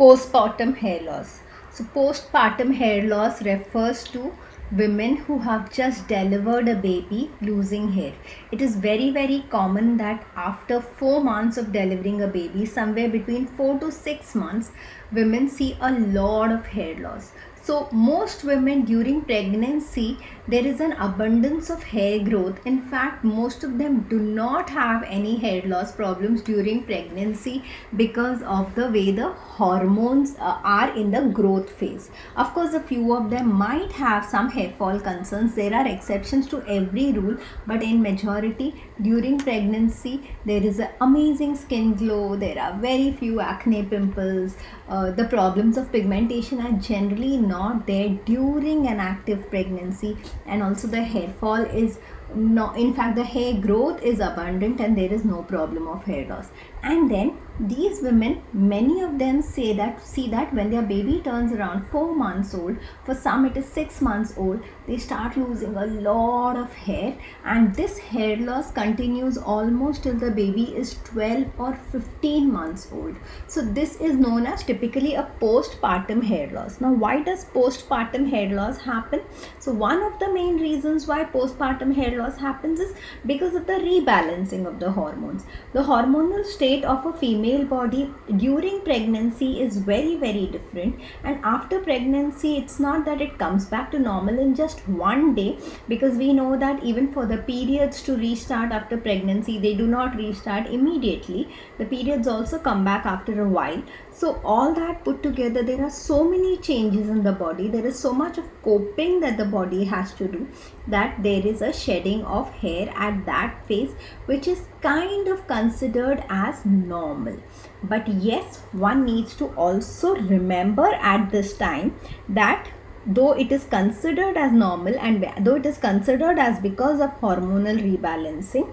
Postpartum hair loss. So, postpartum hair loss refers to women who have just delivered a baby losing hair. It is very common that after 4 months of delivering a baby, somewhere between 4 to 6 months, women see a lot of hair loss. So most women during pregnancy, there is an abundance of hair growth. In fact, most of them do not have any hair loss problems during pregnancy because of the way the hormones are in the growth phase. Of course, a few of them might have some hair fall concerns. There are exceptions to every rule, but in majority during pregnancy, there is an amazing skin glow. There are very few acne pimples. The problems of pigmentation are generally not there during an active pregnancy, and also the hair fall is no, in fact the hair growth is abundant and there is no problem of hair loss. And then these women, many of them see that when their baby turns around 4 months old, for some it is 6 months old, they start losing a lot of hair, and this hair loss continues almost till the baby is 12 or 15 months old. So this is known as typically a postpartum hair loss. Now, why does postpartum hair loss happen? So one of the main reasons why postpartum hair loss happens is because of the rebalancing of the hormones. The hormonal state of a female body during pregnancy is very different, and after pregnancy it's not that it comes back to normal in just one day, because we know that even for the periods to restart after pregnancy, they do not restart immediately. The periods also come back after a while. So all that put together, there are so many changes in the body, there is so much of coping that the body has to do, that there is a shedding of hair at that phase, which is kind of considered as normal. But yes, one needs to also remember at this time that though it is considered as normal and though it is considered as because of hormonal rebalancing,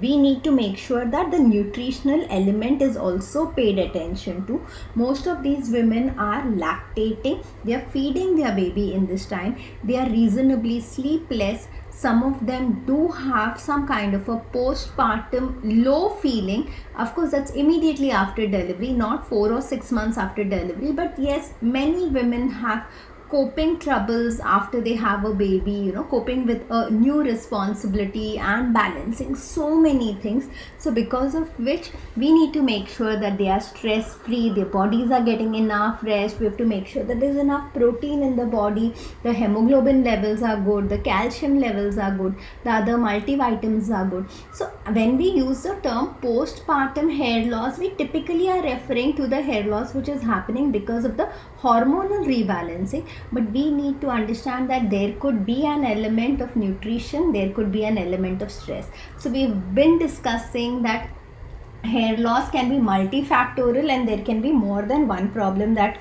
we need to make sure that the nutritional element is also paid attention to. Most of these women are lactating, they are feeding their baby in this time, they are reasonably sleepless. Some of them do have some kind of a postpartum low feeling. Of course, that's immediately after delivery, not 4 or 6 months after delivery. But yes, many women have coping troubles after they have a baby, coping with a new responsibility and balancing so many things. So because of which we need to make sure that they are stress free, their bodies are getting enough rest. We have to make sure that there's enough protein in the body, the hemoglobin levels are good, the calcium levels are good, the other multivitamins are good. So when we use the term postpartum hair loss, we typically are referring to the hair loss which is happening because of the hormonal rebalancing. But we need to understand that there could be an element of nutrition, there could be an element of stress. So we've been discussing that hair loss can be multifactorial and there can be more than one problem that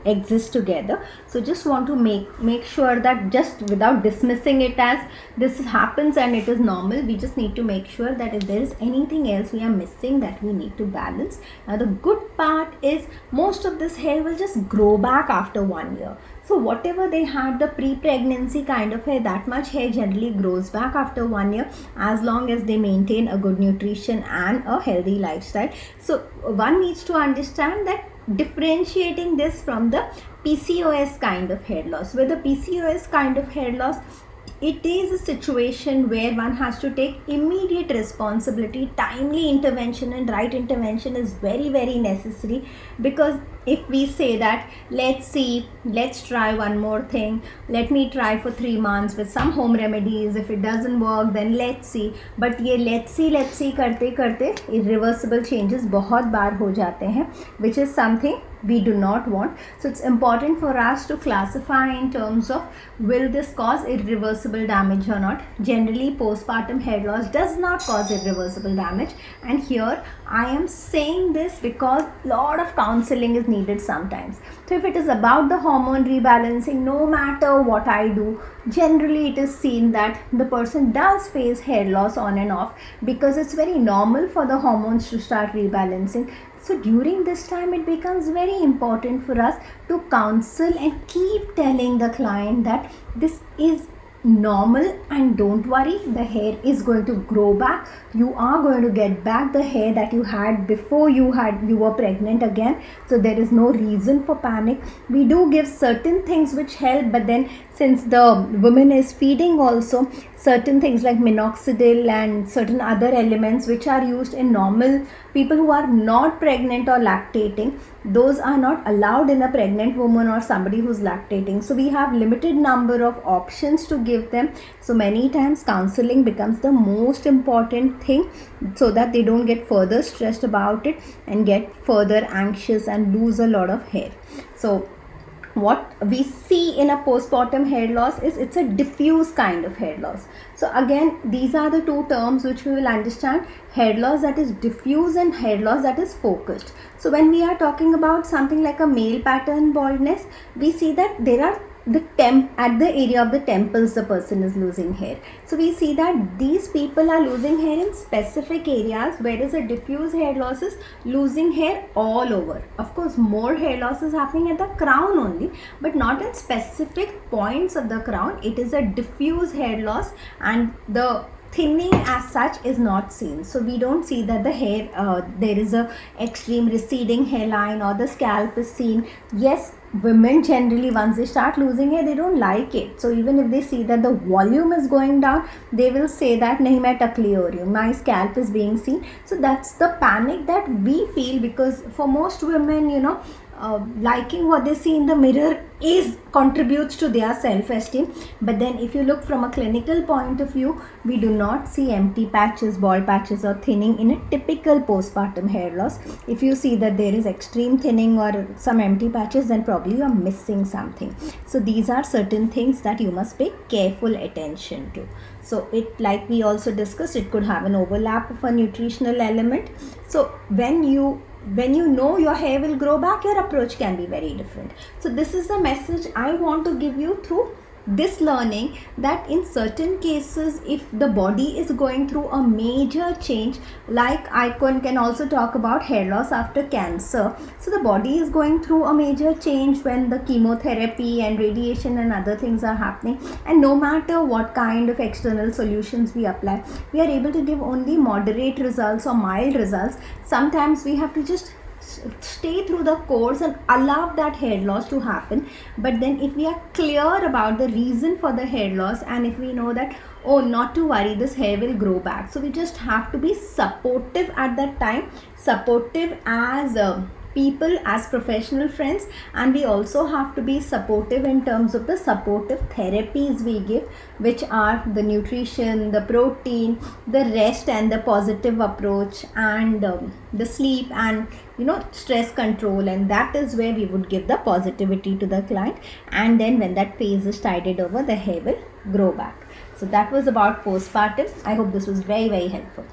exist together. So just want to make sure that, just without dismissing it as this happens and it is normal, we just need to make sure that if there is anything else we are missing, that we need to balance. Now the good part is most of this hair will just grow back after 1 year. So whatever they had the pre-pregnancy kind of hair, that much hair generally grows back after 1 year, as long as they maintain a good nutrition and a healthy lifestyle. So one needs to understand that differentiating this from the PCOS kind of hair loss. With the PCOS kind of hair loss, it is a situation where one has to take immediate responsibility. Timely intervention and right intervention is very necessary, because if we say that let's try one more thing, let me try for 3 months with some home remedies, if it doesn't work then let's see, but ये let's see करते irreversible changes बहुत बार हो जाते हैं, which is something we do not want. So it's important for us to classify in terms of, will this cause irreversible damage or not. Generally postpartum hair loss does not cause irreversible damage, and here I am saying this because lot of counseling is needed sometimes. So if it is about the hormone rebalancing, no matter what I do, generally it is seen that the person does face hair loss on and off, because it's very normal for the hormones to start rebalancing. So during this time, it becomes very important for us to counsel and keep telling the client that this is normal, and don't worry, the hair is going to grow back. You are going to get back the hair that you had before you were pregnant again. So there is no reason for panic. We do give certain things which help, but then since the woman is feeding also, certain things like minoxidil and certain other elements which are used in normal people who are not pregnant or lactating, those are not allowed in a pregnant woman or somebody who's lactating. So we have limited number of options to give them. So many times counseling becomes the most important thing, so that they don't get further stressed about it and get further anxious and lose a lot of hair. So what we see in a postpartum hair loss is it's a diffuse kind of hair loss. So again, these are the two terms which we will understand: hair loss that is diffuse and hair loss that is focused. So when we are talking about something like a male pattern baldness, we see that there are at the area of the temples the person is losing hair. So we see that these people are losing hair in specific areas, whereas a diffuse hair loss is losing hair all over. Of course, more hair loss is happening at the crown only, but not at specific points of the crown. It is a diffuse hair loss, and the thinning as such is not seen. So we don't see that the hair there is a extreme receding hairline or the scalp is seen. Yes, women generally, once they start losing hair, they don't like it. So even if they see that the volume is going down, they will say that nahi main takli ho rahi hu, my scalp is being seen. So that's the panic that we feel, because for most women, liking what they see in the mirror contributes to their self-esteem. But then if you look from a clinical point of view, we do not see empty patches, bald patches or thinning in a typical postpartum hair loss. If you see that there is extreme thinning or some empty patches, then probably you are missing something. So these are certain things that you must pay careful attention to. So it, like we also discussed, it could have an overlap of a nutritional element. So when you know your hair will grow back, your approach can be very different. So this is the message I want to give you through this learning, that in certain cases, if the body is going through a major change, like I can also talk about hair loss after cancer. So the body is going through a major change when the chemotherapy and radiation and other things are happening, and no matter what kind of external solutions we apply, we are able to give only moderate results or mild results. Sometimes we have to just stay through the course and allow that hair loss to happen. But then if we are clear about the reason for the hair loss, and if we know that, oh, not to worry, this hair will grow back, so we just have to be supportive at that time, supportive as people, as professional friends, and we also have to be supportive in terms of the supportive therapies we give, which are the nutrition, the protein, the rest and the positive approach, and the sleep, and stress control. And that is where we would give the positivity to the client, and then when that phase is tided over, the hair will grow back. So that was about postpartum. I hope this was very, very helpful.